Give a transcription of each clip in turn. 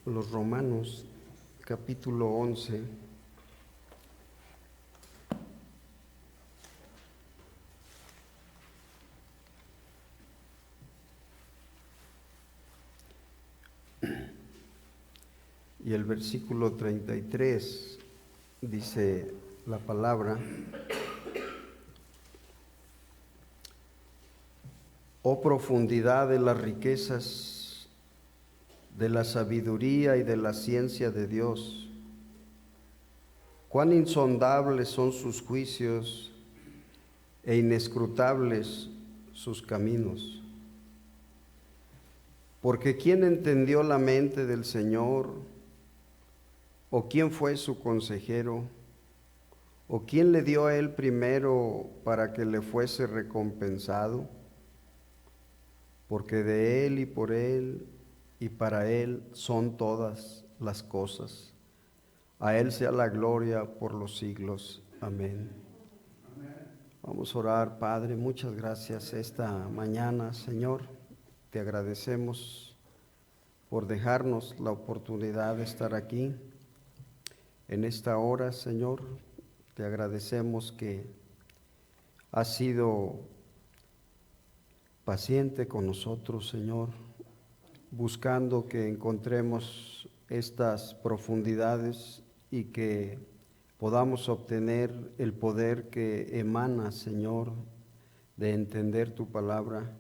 los Romanos, capítulo 11. Y el versículo 33 dice la palabra: oh profundidad de las riquezas, de la sabiduría y de la ciencia de Dios, cuán insondables son sus juicios e inescrutables sus caminos. Porque ¿quién entendió la mente del Señor? ¿O quién fue su consejero? ¿O quién le dio a él primero para que le fuese recompensado? Porque de él y por él y para él son todas las cosas. A él sea la gloria por los siglos. Amén. Vamos a orar. Padre, muchas gracias esta mañana, Señor. Te agradecemos por dejarnos la oportunidad de estar aquí en esta hora, Señor. Te agradecemos que has sido paciente con nosotros, Señor, buscando que encontremos estas profundidades y que podamos obtener el poder que emana, Señor, de entender tu palabra.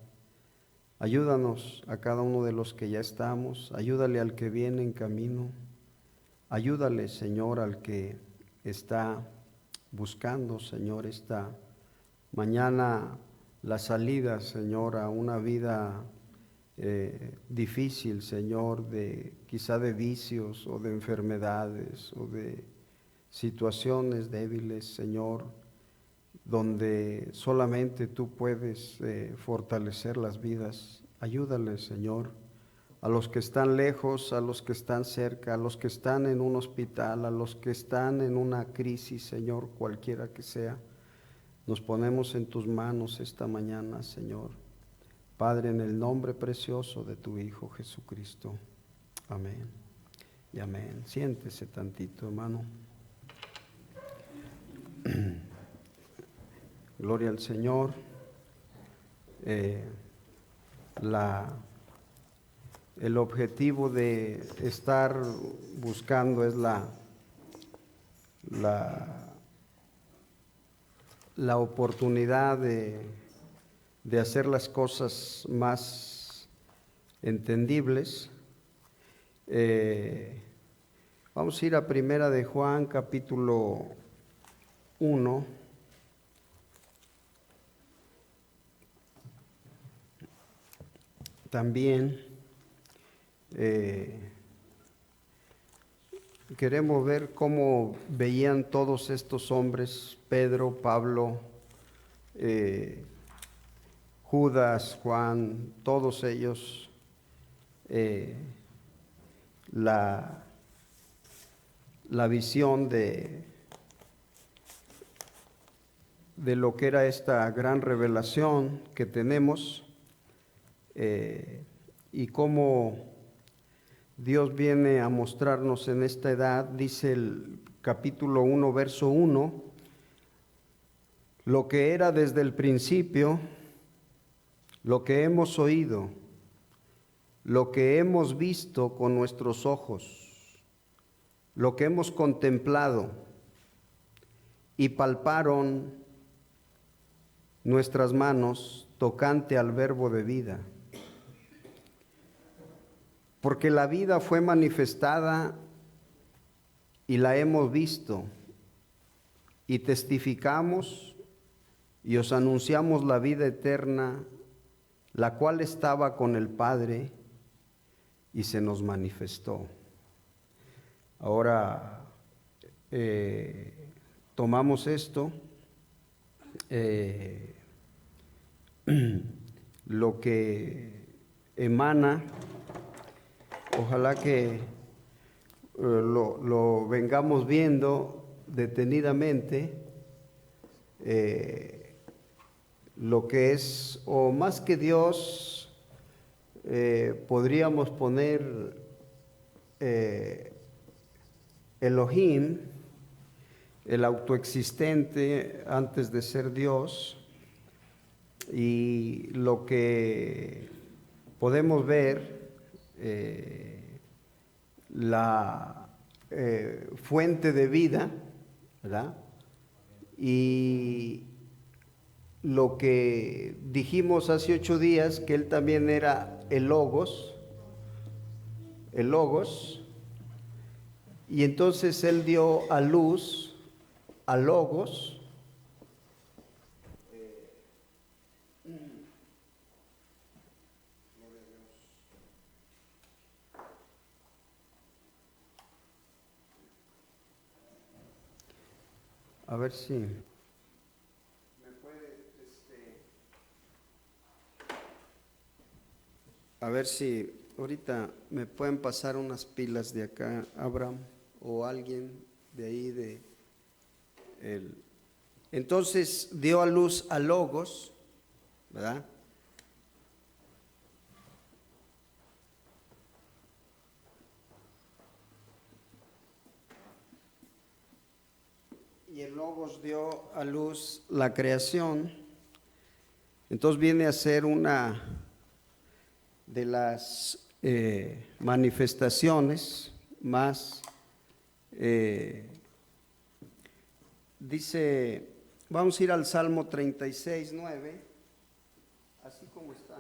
Ayúdanos a cada uno de los que ya estamos, ayúdale al que viene en camino, ayúdale, Señor, al que está buscando, Señor, esta mañana la salida, Señor, a una vida difícil, Señor, quizá de vicios o de enfermedades o de situaciones débiles, Señor, donde solamente tú puedes fortalecer las vidas. Ayúdales, Señor, a los que están lejos, a los que están cerca, a los que están en un hospital, a los que están en una crisis, Señor, cualquiera que sea. Nos ponemos en tus manos esta mañana, Señor. Padre, en el nombre precioso de tu Hijo Jesucristo. Amén y amén. Siéntese tantito, hermano. Gloria al Señor. El objetivo de estar buscando es la oportunidad de hacer las cosas más entendibles. Vamos a ir a Primera de Juan, capítulo 1. También queremos ver cómo veían todos estos hombres, Pedro, Pablo, Judas, Juan, todos ellos, la visión de lo que era esta gran revelación que tenemos, y cómo Dios viene a mostrarnos en esta edad. Dice el capítulo 1, verso 1, lo que era desde el principio, lo que hemos oído, lo que hemos visto con nuestros ojos, lo que hemos contemplado y palparon nuestras manos tocante al verbo de vida. Porque la vida fue manifestada y la hemos visto, y testificamos y os anunciamos la vida eterna, la cual estaba con el Padre y se nos manifestó. Ahora tomamos esto, lo que emana. Ojalá que lo vengamos viendo detenidamente, lo que es, o más que Dios, podríamos poner Elohim, el autoexistente antes de ser Dios, y lo que podemos ver, la fuente de vida, ¿verdad? Y lo que dijimos hace 8 días, que Él también era el Logos, y entonces Él dio a luz a Logos, a ver si me puede, a ver si ahorita me pueden pasar unas pilas de acá, Abraham, o alguien de ahí de él. Entonces dio a luz a Logos, ¿verdad? Y el Logos dio a luz la creación. Entonces viene a ser una de las manifestaciones más, dice, vamos a ir al Salmo 36, 9, así como está.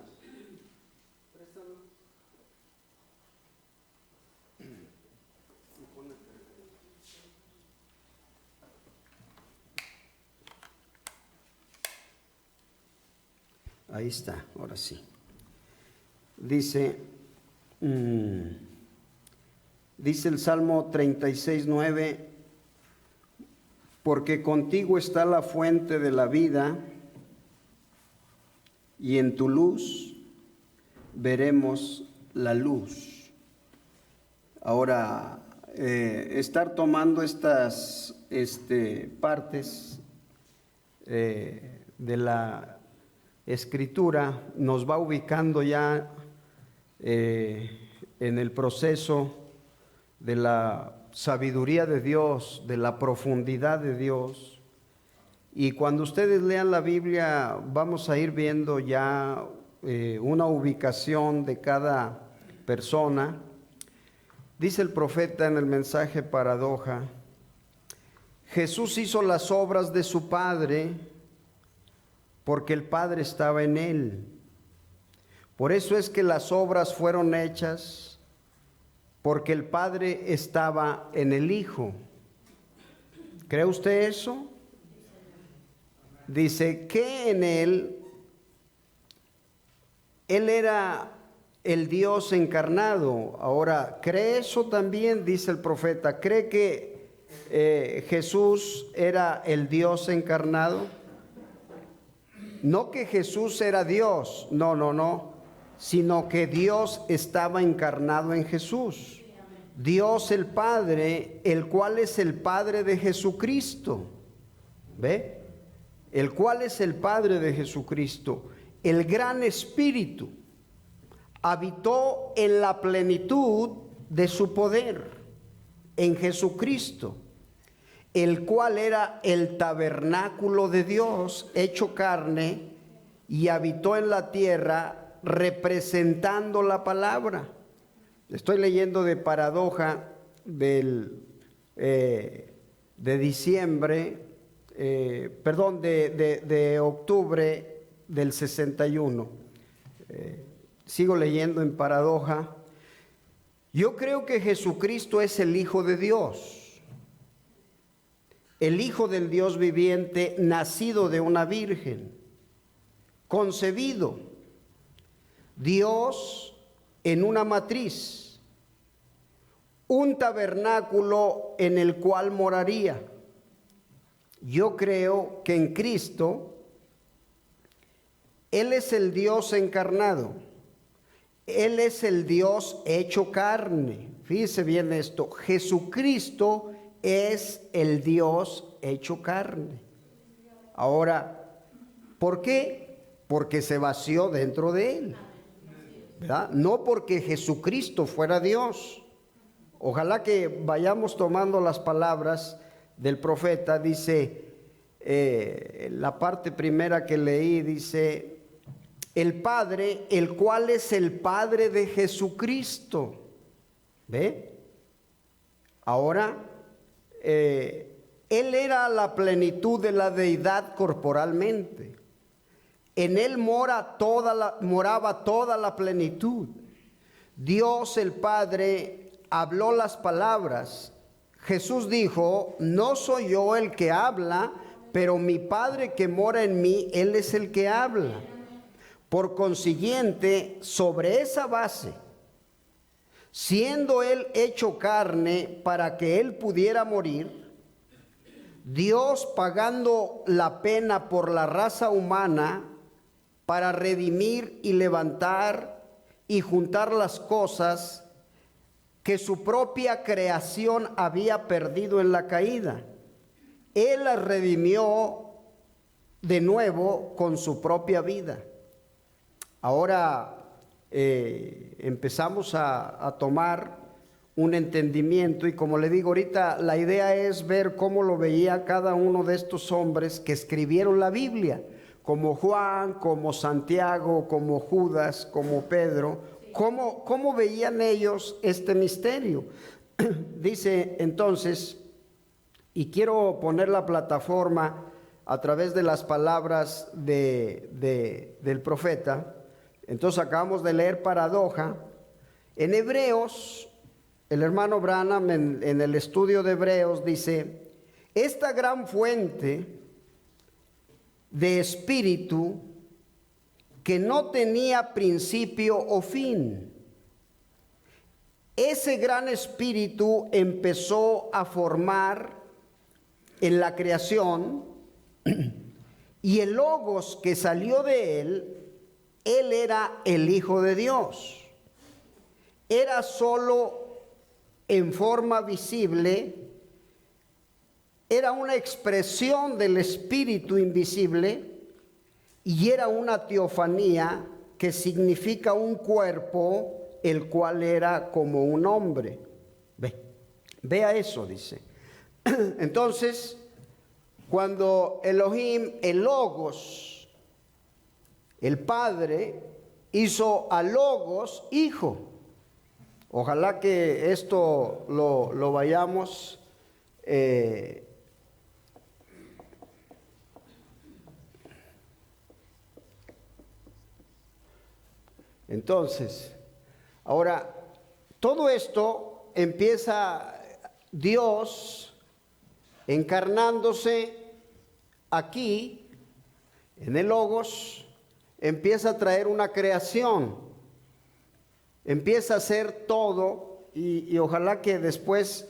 Préstalo. Ahí está, ahora sí. Dice el Salmo 36, 9, porque contigo está la fuente de la vida, y en tu luz veremos la luz. Ahora, estar tomando estas partes de la Escritura nos va ubicando ya en el proceso de la sabiduría de Dios, de la profundidad de Dios. Y cuando ustedes lean la Biblia, vamos a ir viendo ya una ubicación de cada persona. Dice el profeta en el mensaje Paradoja: Jesús hizo las obras de su Padre porque el Padre estaba en él. Por eso es que las obras fueron hechas, porque el Padre estaba en el Hijo. ¿Cree usted eso? Dice que en Él era el Dios encarnado. Ahora, ¿cree eso también? Dice el profeta. ¿Cree que Jesús era el Dios encarnado? No que Jesús era Dios, no, sino que Dios estaba encarnado en Jesús. Dios el Padre, el cual es el Padre de Jesucristo. ¿Ve? El cual es el Padre de Jesucristo. El gran Espíritu habitó en la plenitud de su poder en Jesucristo, el cual era el tabernáculo de Dios hecho carne, y habitó en la tierra representando la palabra. Estoy leyendo de Paradoja de diciembre, de octubre del 61. Sigo leyendo en Paradoja. Yo creo que Jesucristo es el Hijo de Dios, el Hijo del Dios viviente, nacido de una virgen, concebido, Dios en una matriz, un tabernáculo en el cual moraría. Yo creo que en Cristo Él es el Dios encarnado, Él es el Dios hecho carne. Fíjese bien esto, Jesucristo es el Dios hecho carne. Ahora, ¿por qué? Porque se vació dentro de Él, ¿verdad? No porque Jesucristo fuera Dios, Ojalá que vayamos tomando las palabras del profeta. Dice, la parte primera que leí dice, el Padre, el cual es el Padre de Jesucristo. ¿Ve? Ahora, Él era la plenitud de la deidad corporalmente. En Él moraba toda la plenitud. Dios el Padre habló las palabras. Jesús dijo, no soy yo el que habla, pero mi Padre que mora en mí, Él es el que habla. Por consiguiente, sobre esa base, siendo Él hecho carne para que Él pudiera morir, Dios pagando la pena por la raza humana para redimir y levantar y juntar las cosas que su propia creación había perdido en la caída. Él las redimió de nuevo con su propia vida. Ahora empezamos a tomar un entendimiento, y como le digo ahorita, la idea es ver cómo lo veía cada uno de estos hombres que escribieron la Biblia, como Juan, como Santiago, como Judas, como Pedro, cómo veían ellos este misterio. Dice entonces, y quiero poner la plataforma a través de las palabras del profeta. Entonces acabamos de leer paradoja. En Hebreos, el hermano Branham en el estudio de Hebreos dice, esta gran fuente de espíritu que no tenía principio o fin, ese gran espíritu empezó a formar en la creación, y el Logos que salió de él era el Hijo de Dios. Era solo en forma visible, era una expresión del Espíritu invisible, y era una teofanía que significa un cuerpo, el cual era como un hombre. Vea eso, dice. Entonces, cuando Elohim, el Logos, el Padre, hizo a Logos hijo. Ojalá que esto lo vayamos entonces, ahora, todo esto empieza Dios encarnándose aquí, en el Logos, empieza a traer una creación, empieza a hacer todo, y ojalá que después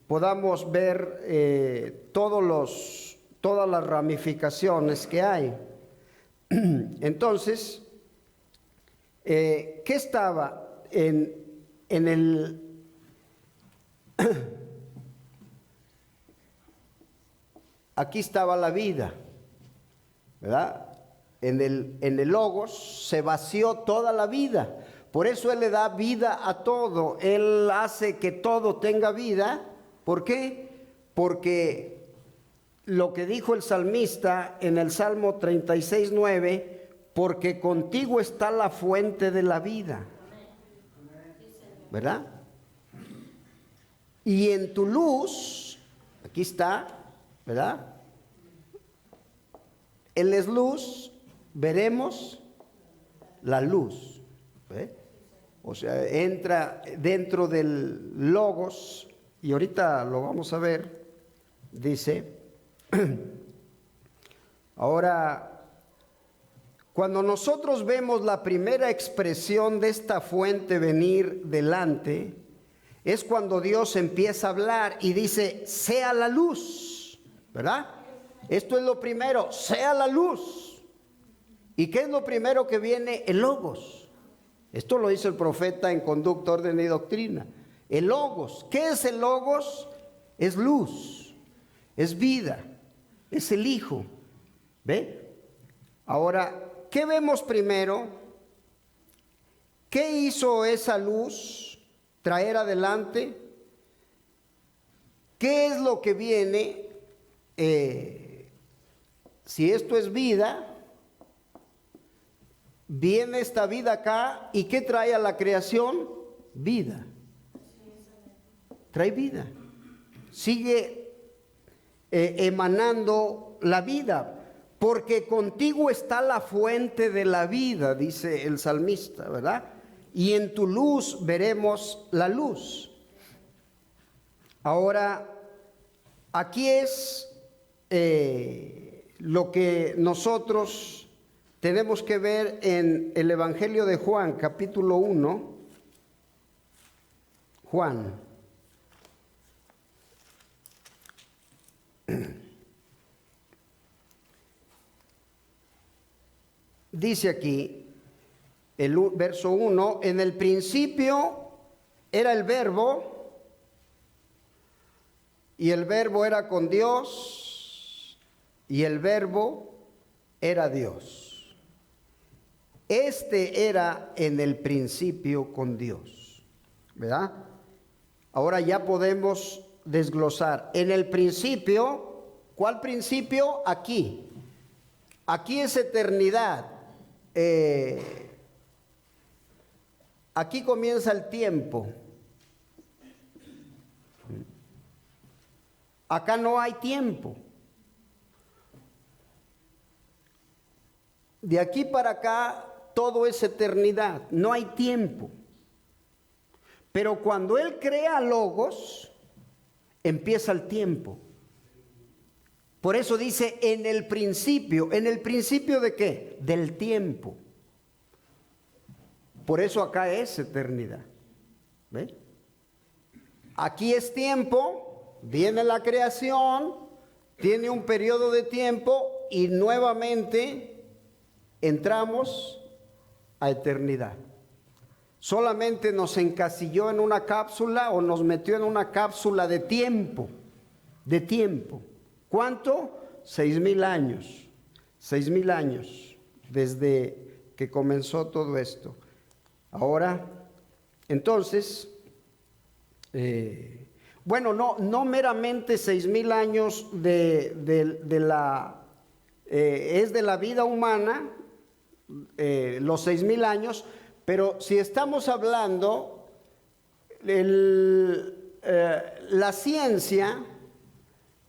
podamos ver todas las ramificaciones que hay. Entonces, ¿qué estaba en el aquí estaba la vida, ¿verdad? En el Logos se vació toda la vida. Por eso Él le da vida a todo. Él hace que todo tenga vida. ¿Por qué? Porque lo que dijo el salmista en el Salmo 36:9, porque contigo está la fuente de la vida, ¿verdad? Y en tu luz, aquí está, ¿verdad? Él es luz, veremos la luz, ¿ve? O sea, entra dentro del Logos, y ahorita lo vamos a ver. Dice, ahora, cuando nosotros vemos la primera expresión de esta fuente venir delante, es cuando Dios empieza a hablar y dice, sea la luz, ¿verdad? Esto es lo primero, sea la luz. ¿Y qué es lo primero que viene? El Logos. Esto lo dice el profeta en Conducta, Orden y Doctrina. El Logos. ¿Qué es el Logos? Es luz, es vida, es el Hijo. ¿Ve? Ahora, ¿qué vemos primero? ¿Qué hizo esa luz traer adelante? ¿Qué es lo que viene? Si esto es vida, viene esta vida acá, ¿y qué trae a la creación? Vida. Trae vida. Sigue emanando la vida, porque contigo está la fuente de la vida, dice el salmista, ¿verdad? Y en tu luz veremos la luz. Ahora, aquí es lo que nosotros tenemos que ver en el Evangelio de Juan, capítulo 1. Juan. Dice aquí, el verso 1, en el principio era el Verbo, y el Verbo era con Dios, y el Verbo era Dios. Este era en el principio con Dios, ¿verdad? Ahora ya podemos desglosar. En el principio, ¿cuál principio? Aquí. Aquí es eternidad. Aquí comienza el tiempo. Acá no hay tiempo. De aquí para acá todo es eternidad, no hay tiempo. Pero cuando Él crea Logos, empieza el tiempo. Por eso dice en el principio ¿de qué? Del tiempo. Por eso acá es eternidad. ¿Ve? Aquí es tiempo, viene la creación, tiene un periodo de tiempo y nuevamente entramos a eternidad. Solamente nos encasilló en una cápsula o nos metió en una cápsula de tiempo. ¿Cuánto? 6,000 años. 6,000 años desde que comenzó todo esto. Ahora, entonces, bueno, no meramente 6,000 años es de la vida humana, los 6,000 años, pero si estamos hablando, la ciencia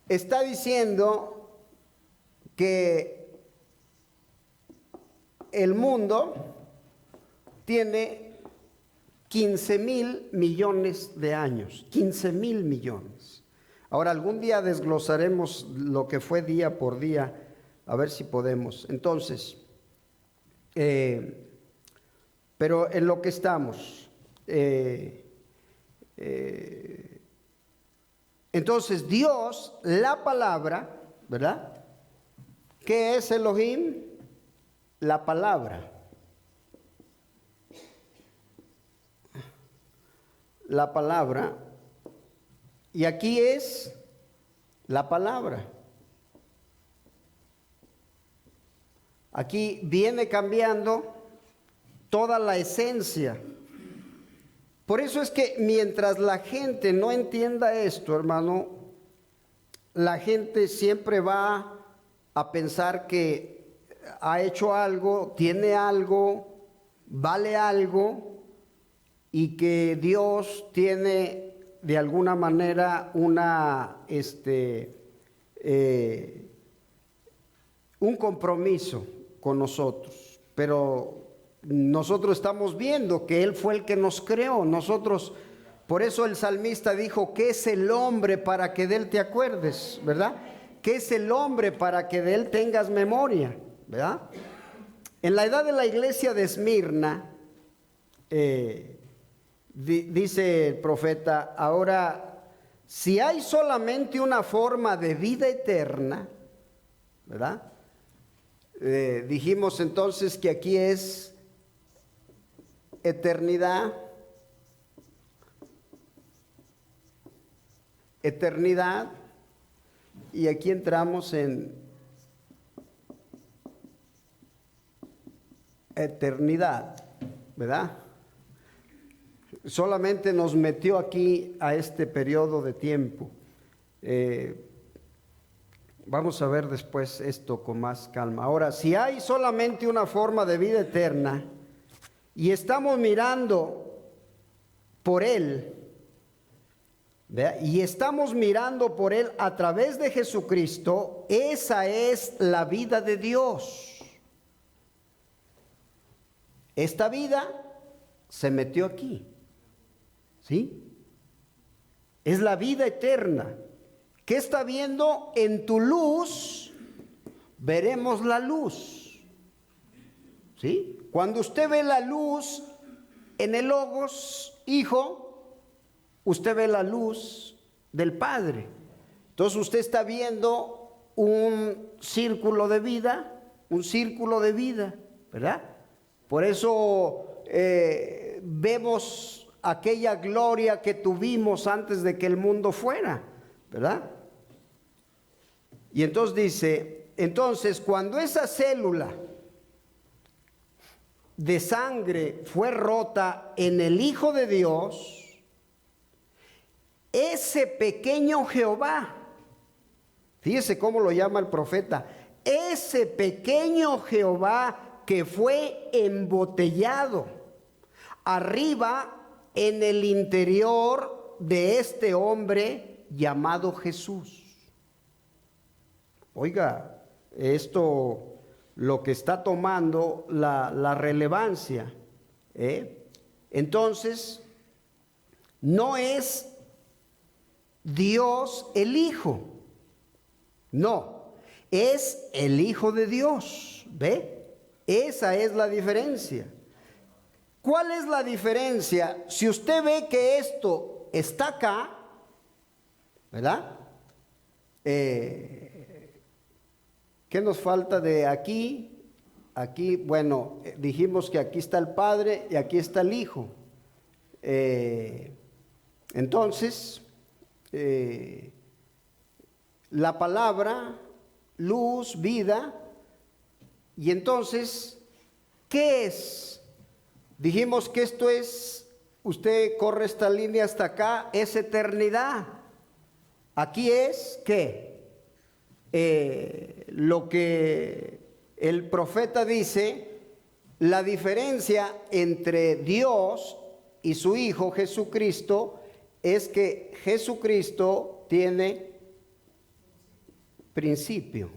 está diciendo que el mundo tiene 15,000 millones de años, 15,000 millones. Ahora, algún día desglosaremos lo que fue día por día, a ver si podemos. Entonces, pero en lo que estamos, entonces Dios, la palabra, ¿verdad? ¿Qué es Elohim? La palabra. La palabra. Y aquí es la palabra. Aquí viene cambiando toda la esencia. Por eso es que mientras la gente no entienda esto, hermano, la gente siempre va a pensar que ha hecho algo, tiene algo, vale algo, y que Dios tiene de alguna manera un compromiso con nosotros. Pero nosotros estamos viendo que Él fue el que nos creó. Nosotros, por eso el salmista dijo, ¿qué es el hombre para que de él te acuerdes? ¿Verdad? ¿Qué es el hombre para que de él tengas memoria? ¿Verdad? En la edad de la iglesia de Esmirna, dice el profeta, ahora, si hay solamente una forma de vida eterna, ¿verdad? Dijimos entonces que aquí es eternidad, y aquí entramos en eternidad, ¿verdad? Solamente nos metió aquí a este periodo de tiempo. Vamos a ver después esto con más calma. Ahora, si hay solamente una forma de vida eterna y estamos mirando por Él, ¿verdad? Y estamos mirando por Él a través de Jesucristo, esa es la vida de Dios. Esta vida se metió aquí, ¿sí? Es la vida eterna. ¿Qué está viendo? En tu luz veremos la luz, ¿sí? Cuando usted ve la luz en el Logos, Hijo, usted ve la luz del Padre. Entonces usted está viendo un círculo de vida, ¿verdad? Por eso vemos aquella gloria que tuvimos antes de que el mundo fuera, ¿verdad? Y entonces dice, entonces cuando esa célula de sangre fue rota en el Hijo de Dios, ese pequeño Jehová, fíjese cómo lo llama el profeta, ese pequeño Jehová que fue embotellado arriba en el interior de este hombre llamado Jesús. Oiga, esto lo que está tomando la relevancia, Entonces, no es Dios el Hijo, no, es el Hijo de Dios, ¿ve? Esa es la diferencia. ¿Cuál es la diferencia? Si usted ve que esto está acá, ¿verdad? ¿Qué nos falta de aquí? Aquí, bueno, dijimos que aquí está el Padre y aquí está el Hijo. Entonces, la palabra, luz, vida, y entonces, ¿qué es? Dijimos que esto es, usted corre esta línea hasta acá, es eternidad. Aquí es, ¿qué? Lo que el profeta dice, la diferencia entre Dios y su Hijo Jesucristo es que Jesucristo tiene principio.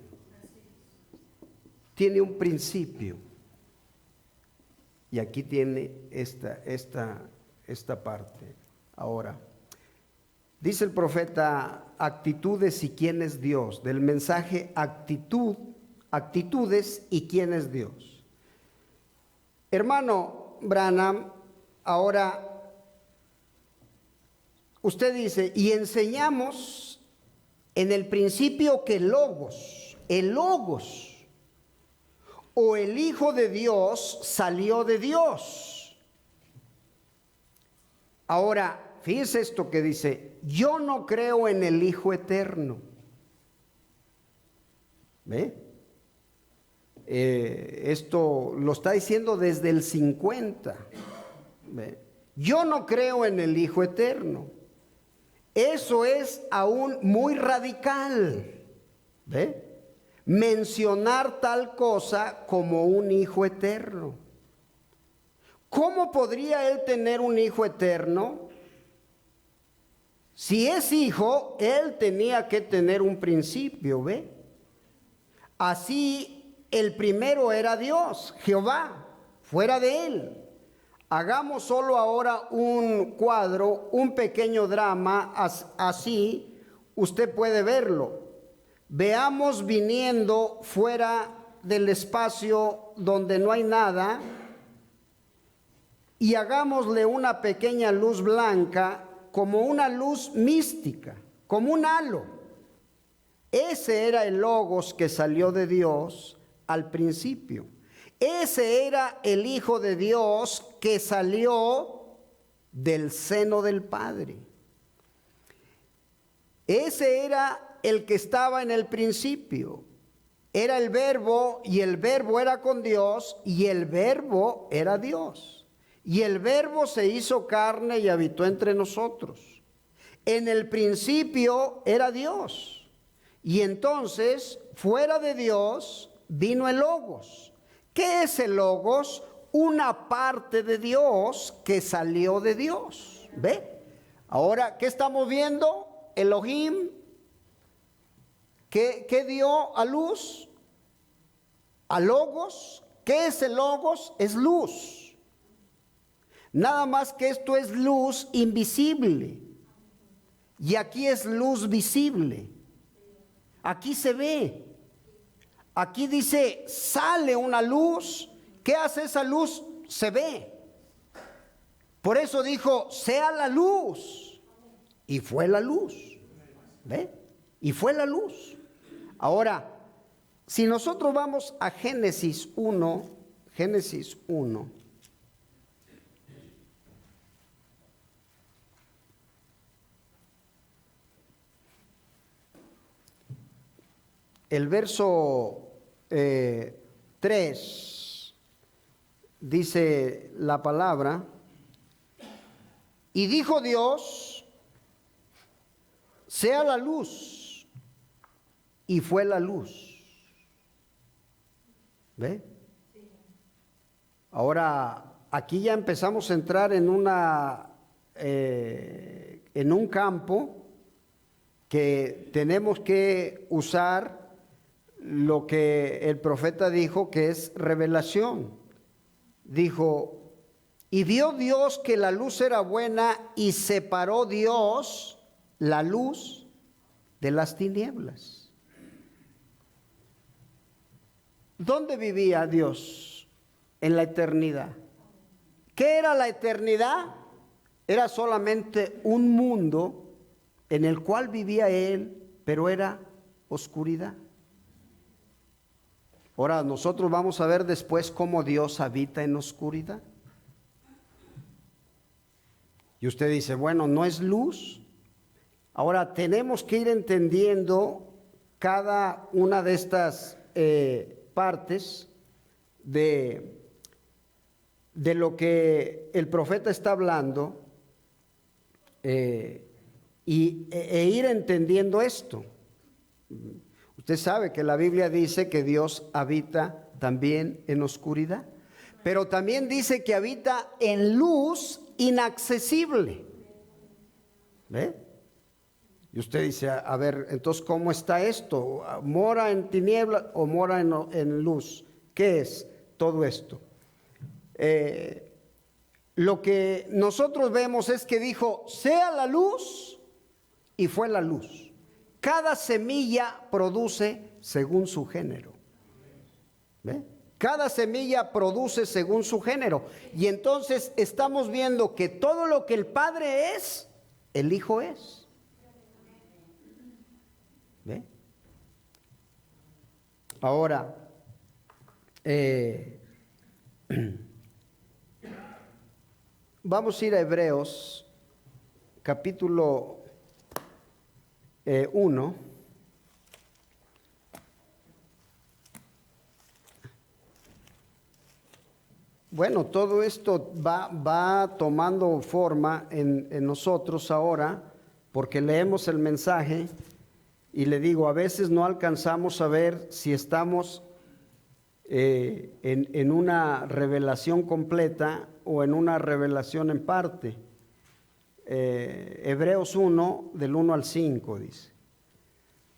Tiene un principio. Y aquí tiene esta parte. Ahora, dice el profeta, actitudes y quién es Dios. Del mensaje actitudes y quién es Dios. Hermano Branham, ahora usted dice, y enseñamos en el principio que el Logos o el Hijo de Dios salió de Dios. Ahora, fíjese esto que dice, yo no creo en el Hijo eterno. ¿Ve? Esto lo está diciendo desde el 50. ¿Ve? Yo no creo en el Hijo eterno. Eso es aún muy radical. ¿Ve? Mencionar tal cosa como un hijo eterno. ¿Cómo podría él tener un hijo eterno? Si es hijo, él tenía que tener un principio, ¿ve? Así el primero era Dios, Jehová, fuera de él. Hagamos solo ahora un cuadro, un pequeño drama, así usted puede verlo. Veamos viniendo fuera del espacio donde no hay nada y hagámosle una pequeña luz blanca como una luz mística, como un halo. Ese era el Logos que salió de Dios al principio. Ese era el Hijo de Dios que salió del seno del Padre. Ese era el que estaba en el principio. Era el Verbo, y el Verbo era con Dios, y el Verbo era Dios. Y el Verbo se hizo carne y habitó entre nosotros. En el principio era Dios. Y entonces, fuera de Dios, vino el Logos. ¿Qué es el Logos? Una parte de Dios que salió de Dios. ¿Ve? Ahora, ¿qué estamos viendo? Elohim, ¿qué dio a luz? A Logos. ¿Qué es el Logos? Es luz. Nada más que esto es luz invisible. Y aquí es luz visible. Aquí se ve. Aquí dice, sale una luz. ¿Qué hace esa luz? Se ve. Por eso dijo, sea la luz. Y fue la luz. ¿Ve? Y fue la luz. Ahora, si nosotros vamos a Génesis 1, el verso 3, dice la palabra, y dijo Dios, sea la luz, y fue la luz. ¿Ve? Ahora, aquí ya empezamos a entrar en un campo que tenemos que usar lo que el profeta dijo, que es revelación. Dijo, y vio Dios que la luz era buena, y separó Dios la luz de las tinieblas. ¿Dónde vivía Dios? En la eternidad. ¿Qué era la eternidad? Era solamente un mundo en el cual vivía Él, pero era oscuridad. Ahora nosotros vamos a ver después cómo Dios habita en oscuridad. Y usted dice, bueno, ¿no es luz? Ahora tenemos que ir entendiendo cada una de estas partes de lo que el profeta está hablando e ir entendiendo esto. Usted sabe que la Biblia dice que Dios habita también en oscuridad, pero también dice que habita en luz inaccesible. ¿Ve? Y usted dice, a ver, entonces, ¿cómo está esto? ¿Mora en tinieblas o mora en luz? ¿Qué es todo esto? Lo que nosotros vemos es que dijo, sea la luz, y fue la luz. Cada semilla produce según su género. ¿Ve? Cada semilla produce según su género. Y entonces estamos viendo que todo lo que el Padre es, el Hijo es. ¿Ve? Ahora, vamos a ir a Hebreos, capítulo 1. Bueno, todo esto va tomando forma en nosotros ahora, porque leemos el mensaje. Y le digo, a veces no alcanzamos a ver si estamos en una revelación completa o en una revelación en parte. Hebreos 1, del 1 al 5 dice,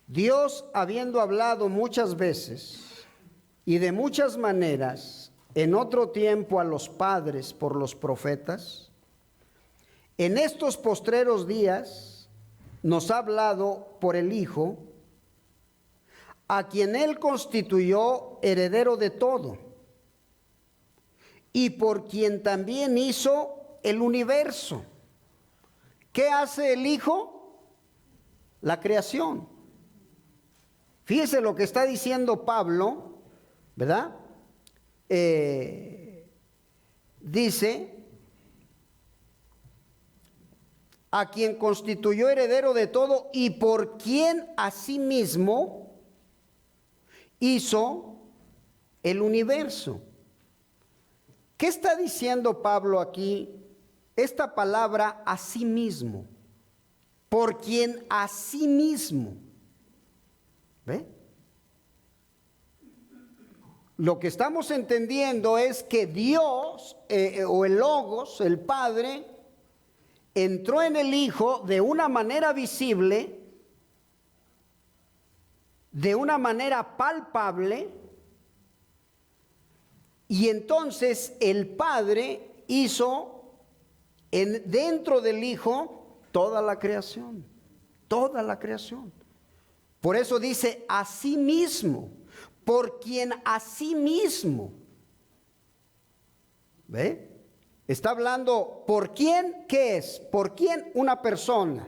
Dios, habiendo hablado muchas veces y de muchas maneras en otro tiempo a los padres por los profetas, en estos postreros días nos ha hablado por el Hijo, a quien Él constituyó heredero de todo, y por quien también hizo el universo. ¿Qué hace el Hijo? La creación. Fíjese lo que está diciendo Pablo, ¿verdad? Dice, a quien constituyó heredero de todo y por quien asimismo hizo el universo. ¿Qué está diciendo Pablo aquí? Esta palabra asimismo. por quien asimismo, ¿ve? Lo que estamos entendiendo es que Dios, o el Logos, el Padre, entró en el Hijo de una manera visible, de una manera palpable, y entonces el Padre hizo dentro del Hijo toda la creación, toda la creación. Por eso dice asimismo, por quien asimismo, ¿ve? Está hablando por quién, ¿qué es? Por quién una persona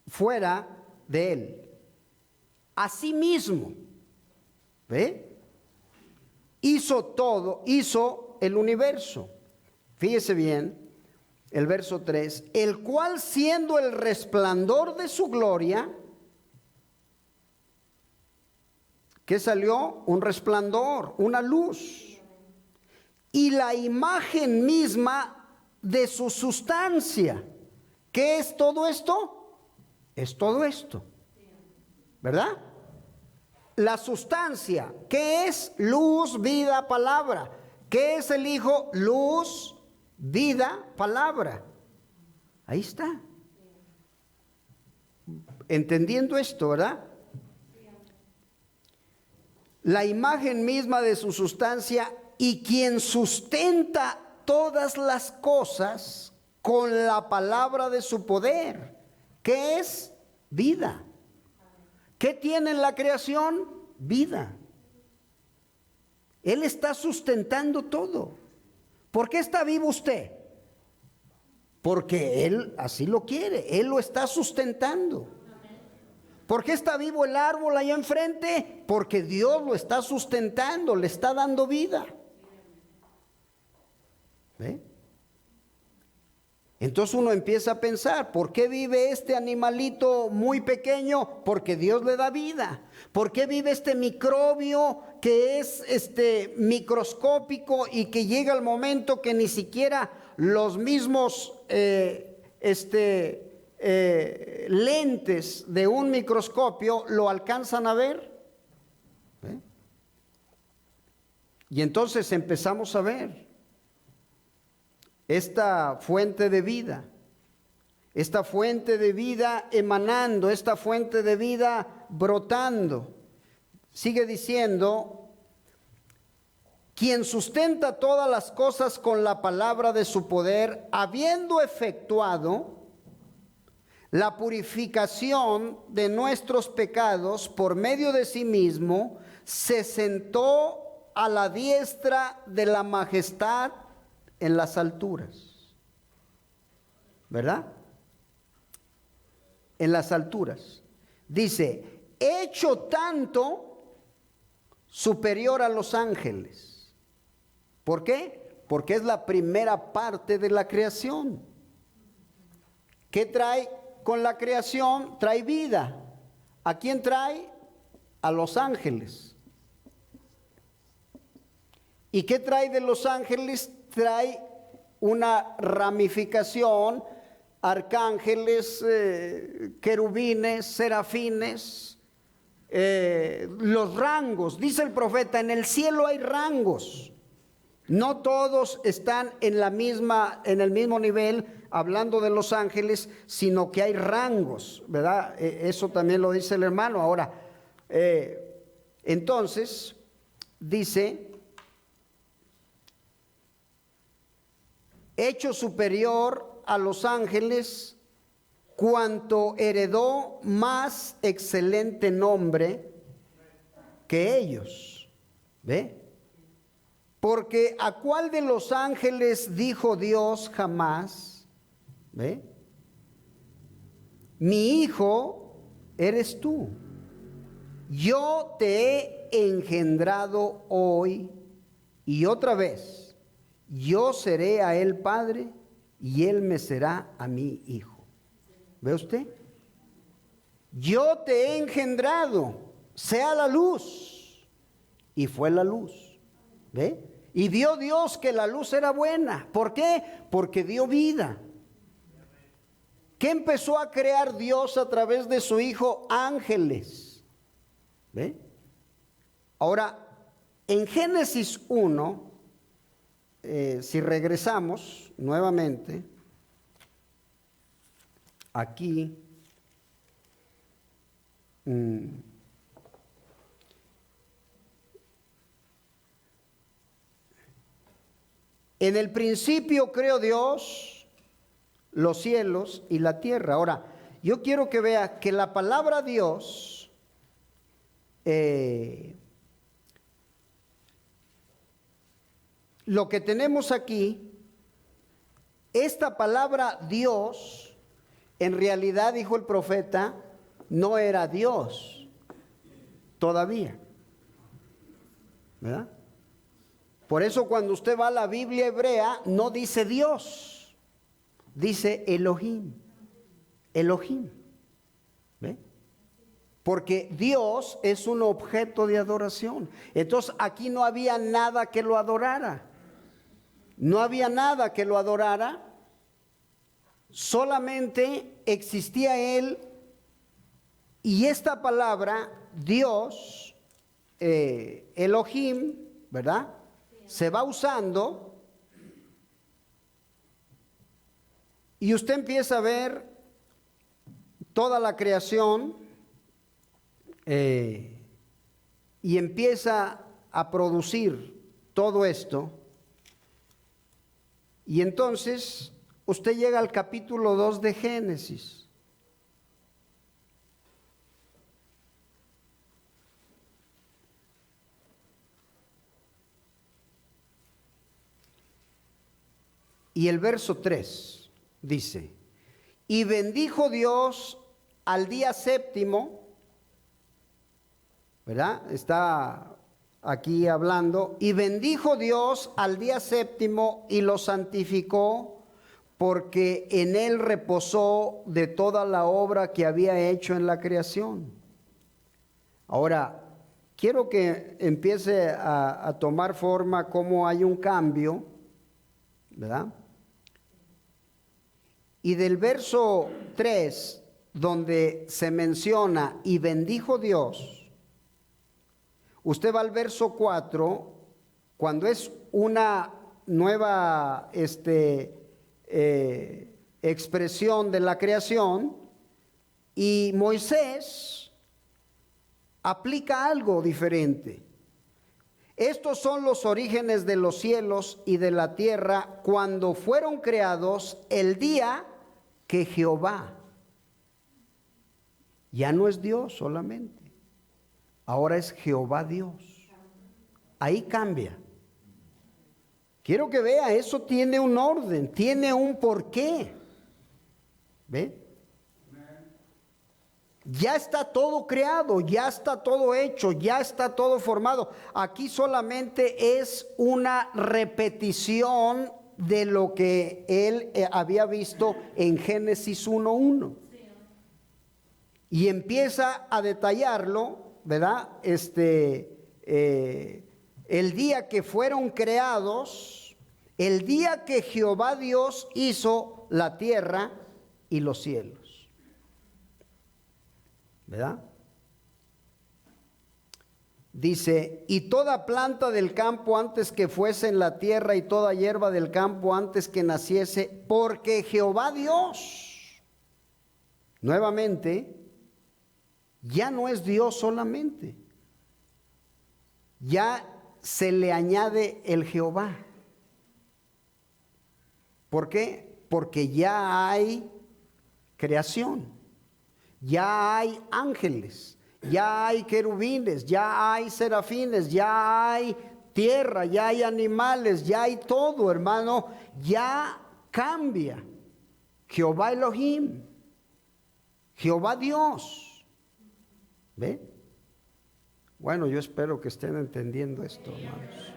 fuera de él. Asimismo, ¿ve? Hizo todo, hizo el universo. Fíjese bien, el verso 3, el cual siendo el resplandor de su gloria, ¿qué salió? Un resplandor, una luz, y la imagen misma de su sustancia. ¿Qué es todo esto? Es todo esto, ¿verdad? La sustancia, ¿qué es? Luz, vida, palabra. ¿Qué es el Hijo? Luz, vida, palabra. Ahí está. Entendiendo esto, ¿verdad? La imagen misma de su sustancia, y quien sustenta todas las cosas con la palabra de su poder. ¿Qué es? Vida. ¿Qué tiene en la creación? Vida. Él está sustentando todo. ¿Por qué está vivo usted? Porque Él así lo quiere. Él lo está sustentando. ¿Por qué está vivo el árbol allá enfrente? Porque Dios lo está sustentando, le está dando vida. ¿Ve? Entonces uno empieza a pensar, ¿por qué vive este animalito muy pequeño? Porque Dios le da vida. ¿Por qué vive este microbio que es microscópico y que llega el momento que ni siquiera los mismos lentes de un microscopio lo alcanzan a ver? ¿Ve? Y entonces empezamos a ver esta fuente de vida emanando, esta fuente de vida brotando. Sigue diciendo, quien sustenta todas las cosas con la palabra de su poder, habiendo efectuado la purificación de nuestros pecados por medio de sí mismo, se sentó a la diestra de la majestad en las alturas. ¿Verdad? En las alturas. Dice, hecho tanto superior a los ángeles. ¿Por qué? Porque es la primera parte de la creación. ¿Qué trae con la creación? Trae vida. ¿A quién trae? A los ángeles. ¿Y qué trae de los ángeles? Trae una ramificación, arcángeles, querubines, serafines, los rangos. Dice el profeta, en el cielo hay rangos. No todos están en el mismo nivel, hablando de los ángeles, sino que hay rangos, ¿verdad? Eso también lo dice el hermano. Ahora, entonces, dice, hecho superior a los ángeles, cuanto heredó más excelente nombre que ellos. ¿Ve? Porque ¿a cuál de los ángeles dijo Dios jamás? ¿Ve? Mi hijo eres tú. Yo te he engendrado hoy. Y otra vez, yo seré a él padre y él me será a mí hijo. ¿Ve usted? Yo te he engendrado, sea la luz. Y fue la luz. ¿Ve? Y vio Dios que la luz era buena. ¿Por qué? Porque dio vida. ¿Qué empezó a crear Dios a través de su Hijo? Ángeles. ¿Ve? Ahora, en Génesis 1, si regresamos nuevamente, aquí, en el principio creó Dios los cielos y la tierra. Ahora, yo quiero que vea que la palabra Dios lo que tenemos aquí, esta palabra Dios, en realidad, dijo el profeta, no era Dios todavía, ¿verdad? Por eso cuando usted va a la Biblia hebrea, no dice Dios, dice Elohim, Elohim, ¿ve? Porque Dios es un objeto de adoración. Entonces aquí no había nada que lo adorara. No había nada que lo adorara. Solamente existía Él. Y esta palabra, Dios, Elohim, ¿verdad? Se va usando. Y usted empieza a ver toda la creación. Y empieza a producir todo esto. Y entonces usted llega al capítulo 2 de Génesis. Y el verso 3 dice: y bendijo Dios al día séptimo, ¿verdad? Está aquí hablando. Y bendijo Dios al día séptimo y lo santificó, porque en él reposó de toda la obra que había hecho en la creación. Ahora, quiero que empiece a tomar forma cómo hay un cambio, ¿verdad? Y del verso 3, donde se menciona y bendijo Dios, usted va al verso 4, cuando es una nueva expresión de la creación, y Moisés aplica algo diferente. Estos son los orígenes de los cielos y de la tierra cuando fueron creados el día que Jehová, ya no es Dios solamente, ahora es Jehová Dios. Ahí cambia. Quiero que vea, eso tiene un orden, tiene un porqué. ¿Ve? Ya está todo creado, ya está todo hecho, ya está todo formado. Aquí solamente es una repetición de lo que él había visto en Génesis 1:1. Y empieza a detallarlo, ¿verdad? El día que fueron creados, el día que Jehová Dios hizo la tierra y los cielos, ¿verdad? Dice: y toda planta del campo antes que fuese en la tierra, y toda hierba del campo antes que naciese, porque Jehová Dios, nuevamente, ya no es Dios solamente, ya se le añade el Jehová. ¿Por qué? Porque ya hay creación, ya hay ángeles, ya hay querubines, ya hay serafines, ya hay tierra, ya hay animales, ya hay todo, hermano. Ya cambia. Jehová Elohim, Jehová Dios. ¿Ve? Bueno, yo espero que estén entendiendo esto, hermanos.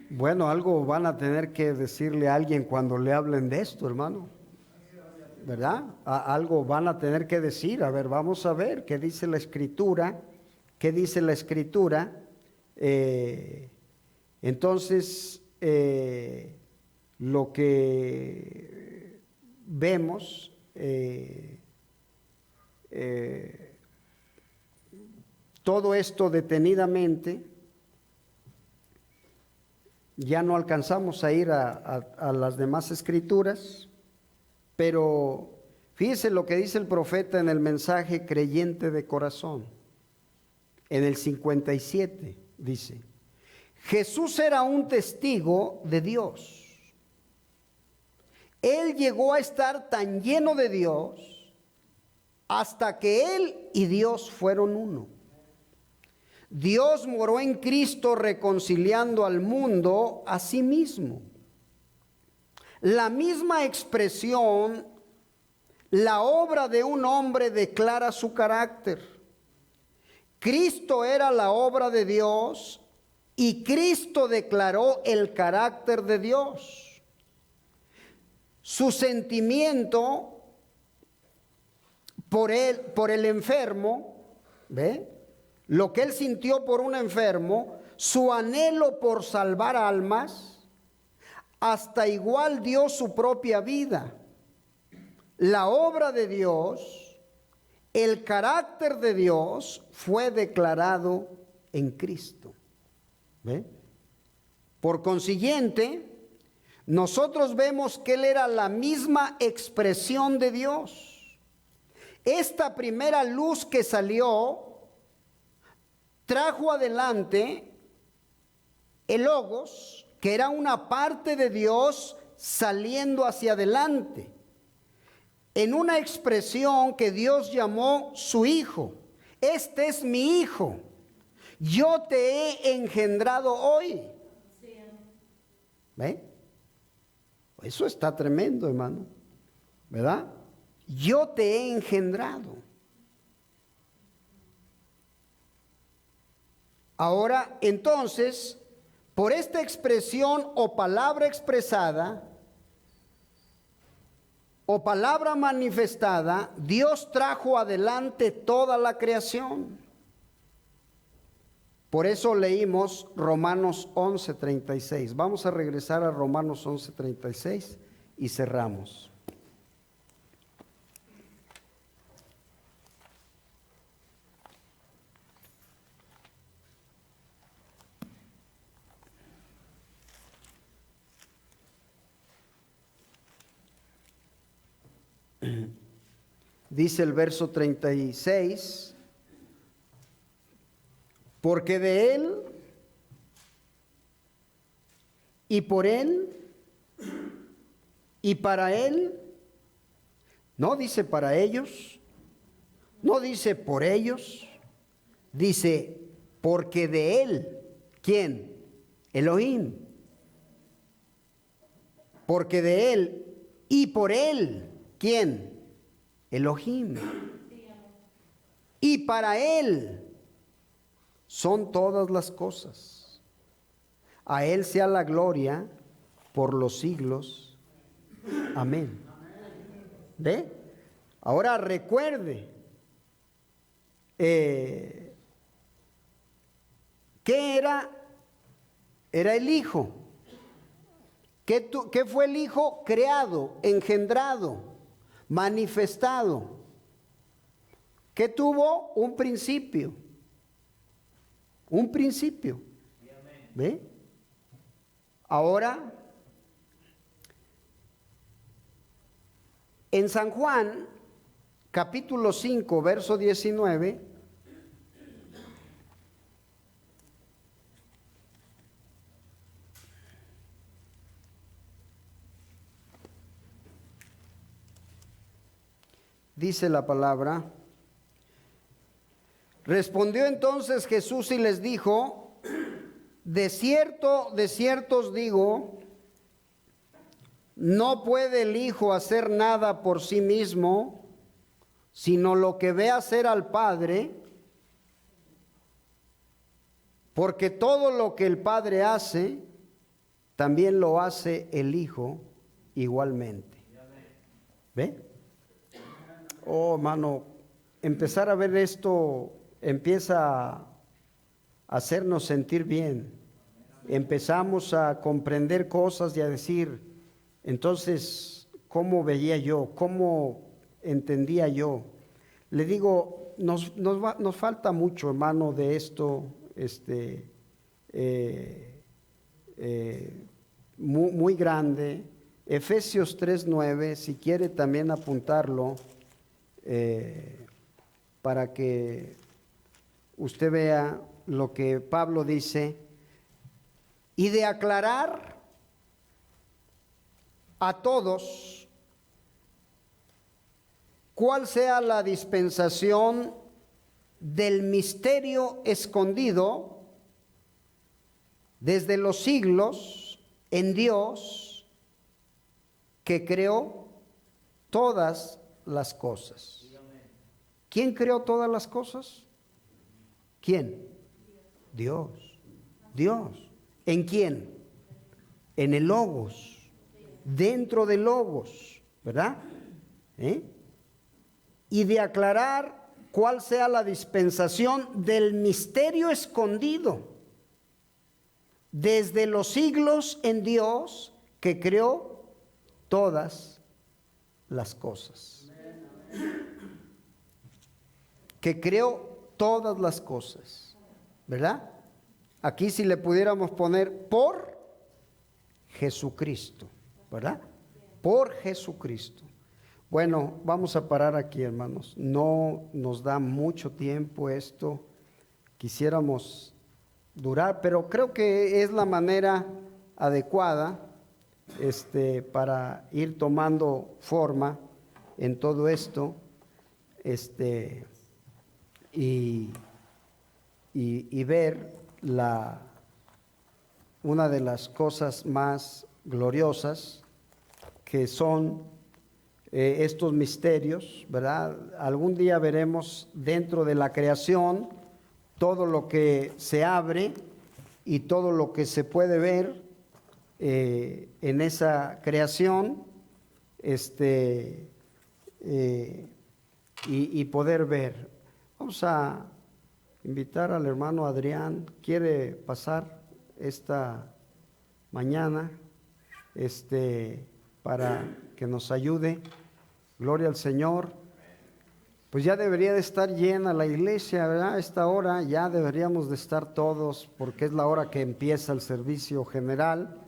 Bueno, algo van a tener que decirle a alguien cuando le hablen de esto, hermano, ¿verdad? Algo van a tener que decir. A ver, vamos a ver qué dice la Escritura. ¿Qué dice la Escritura? Entonces, lo que vemos, todo esto detenidamente. Ya no alcanzamos a ir a las demás escrituras, pero fíjese lo que dice el profeta en el mensaje creyente de corazón. En el 57 dice: Jesús era un testigo de Dios. Él llegó a estar tan lleno de Dios hasta que Él y Dios fueron uno. Dios moró en Cristo reconciliando al mundo a sí mismo. La misma expresión, la obra de un hombre declara su carácter. Cristo era la obra de Dios y Cristo declaró el carácter de Dios. Su sentimiento por el enfermo, ¿ve? Lo que él sintió por un enfermo, su anhelo por salvar almas, hasta igual dio su propia vida. La obra de Dios, el carácter de Dios fue declarado en Cristo. ¿Ve? Por consiguiente, nosotros vemos que Él era la misma expresión de Dios. Esta primera luz que salió trajo adelante el Logos, que era una parte de Dios saliendo hacia adelante, en una expresión que Dios llamó su Hijo. Este es mi Hijo, yo te he engendrado hoy. ¿Ve? Eso está tremendo, hermano, ¿verdad? Yo te he engendrado. Ahora, entonces, por esta expresión o palabra expresada o palabra manifestada, Dios trajo adelante toda la creación. Por eso leímos Romanos 11:36. Vamos a regresar a Romanos 11:36 y cerramos. Dice el verso 36, porque de Él y por Él y para Él, no dice para ellos, no dice por ellos, dice porque de Él. ¿Quién? Elohim. Porque de Él y por Él. ¿Quién? Elohim. Y para Él son todas las cosas. A Él sea la gloria por los siglos. Amén. ¿Ve? Ahora recuerde, ¿qué era? Era el Hijo. ¿Qué fue el Hijo? Creado, engendrado, manifestado, que tuvo un principio. ¿Ve? Ahora, en San Juan, capítulo 5, verso 19, dice la palabra: respondió entonces Jesús y les dijo: de cierto os digo, no puede el Hijo hacer nada por sí mismo, sino lo que ve hacer al Padre, porque todo lo que el Padre hace, también lo hace el Hijo igualmente. ¿Ve? Oh, hermano, empezar a ver esto empieza a hacernos sentir bien. Empezamos a comprender cosas y a decir, Entonces, ¿cómo veía yo? ¿Cómo entendía yo? Le digo, nos falta mucho, hermano, de esto, muy grande. Efesios 3:9, si quiere también apuntarlo, para que usted vea lo que Pablo dice, y de aclarar a todos cuál sea la dispensación del misterio escondido desde los siglos en Dios, que creó todas las cosas. ¿Quién creó todas las cosas? ¿Quién? Dios. Dios. ¿En quién? En el Logos. Dentro del Logos, ¿verdad? Y de aclarar cuál sea la dispensación del misterio escondido desde los siglos en Dios, que creó todas las cosas. Que creó todas las cosas, ¿verdad? Aquí si le pudiéramos poner por Jesucristo, ¿verdad? Por Jesucristo. Bueno, vamos a parar aquí, hermanos. No nos da mucho tiempo esto. Quisiéramos durar, pero creo que es la manera adecuada para ir tomando forma en todo esto, y ver una de las cosas más gloriosas que son estos misterios, ¿verdad? Algún día veremos dentro de la creación todo lo que se abre y todo lo que se puede ver en esa creación, y poder ver. Vamos a invitar al hermano Adrián. ¿Quiere pasar esta mañana para que nos ayude? Gloria al Señor. Pues ya debería de estar llena la iglesia, ¿verdad? A esta hora ya deberíamos de estar todos, porque es la hora que empieza el servicio general.